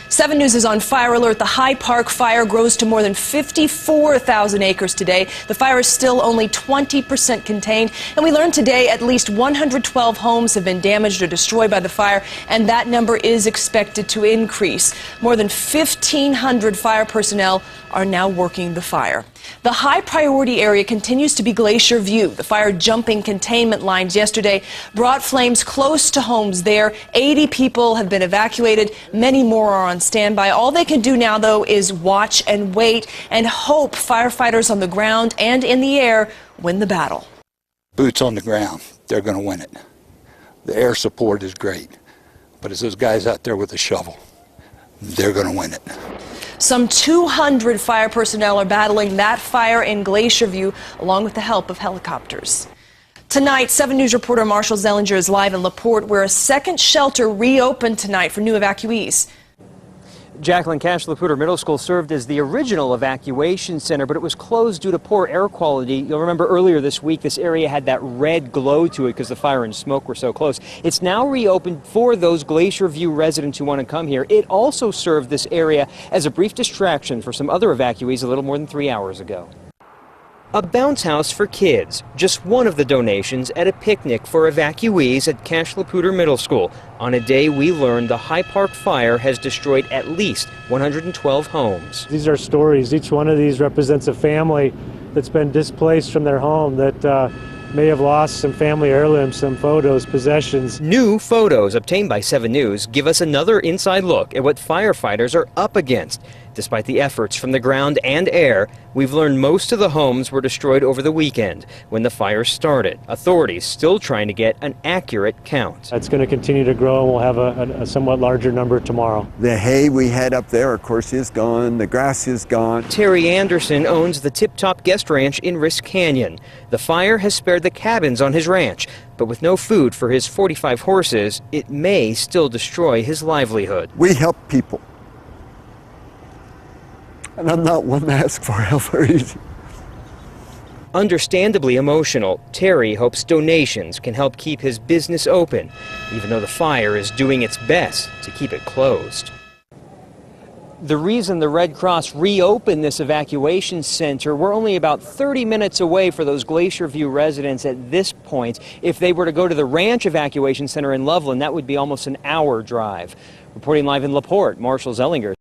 7 News is on fire alert. The Hyde Park fire grows to more than 54,000 acres today. The fire is still only 20% contained. And we learned today at least 112 homes have been damaged or destroyed by the fire, and that number is expected to increase. More than 1,500 fire personnel are now working the fire. The high priority area continues to be Glacier View. The fire jumping containment lines yesterday brought flames close to homes there. 80 people have been evacuated. Many more are on standby. All they can do now, though, is watch and wait and hope firefighters on the ground and in the air win the battle. Boots on the ground, they're going to win it. The air support is great, but it's those guys out there with a shovel. They're going to win it. Some 200 fire personnel are battling that fire in Glacier View, along with the help of helicopters. Tonight, 7 News reporter Marshall Zelinger is live in LaPorte, where a second shelter reopened tonight for new evacuees. Jacqueline Cash Laputer Middle School served as the original evacuation center, but it was closed due to poor air quality. You'll remember earlier this week this area had that red glow to it because the fire and smoke were so close. It's now reopened for those Glacier View residents who want to come here. It also served this area as a brief distraction for some other evacuees a little more than 3 hours ago. A bounce house for kids, just one of the donations at a picnic for evacuees at Cash Laputer Middle School on a day we learned the Hyde Park fire has destroyed at least 112 homes. These are stories. Each one of these represents a family that's been displaced from their home, that may have lost some family heirlooms, some photos, possessions. New photos obtained by 7 News give us another inside look at what firefighters are up against. Despite the efforts from the ground and air, we've learned most of the homes were destroyed over the weekend when the fire started. Authorities still trying to get an accurate count. It's going to continue to grow, and we'll have a somewhat larger number tomorrow. The hay we had up there, of course, is gone. The grass is gone. Terry Anderson owns the Tip Top Guest Ranch in Risk Canyon. The fire has spared the cabins on his ranch, but with no food for his 45 horses, it may still destroy his livelihood. We help people. And I'm not one to ask for help very easy. Understandably emotional, Terry hopes donations can help keep his business open, even though the fire is doing its best to keep it closed. The reason the Red Cross reopened this evacuation center, we're only about 30 minutes away for those Glacier View residents at this point. If they were to go to the Ranch Evacuation Center in Loveland, that would be almost an hour drive. Reporting live in LaPorte, Marshall Zelinger.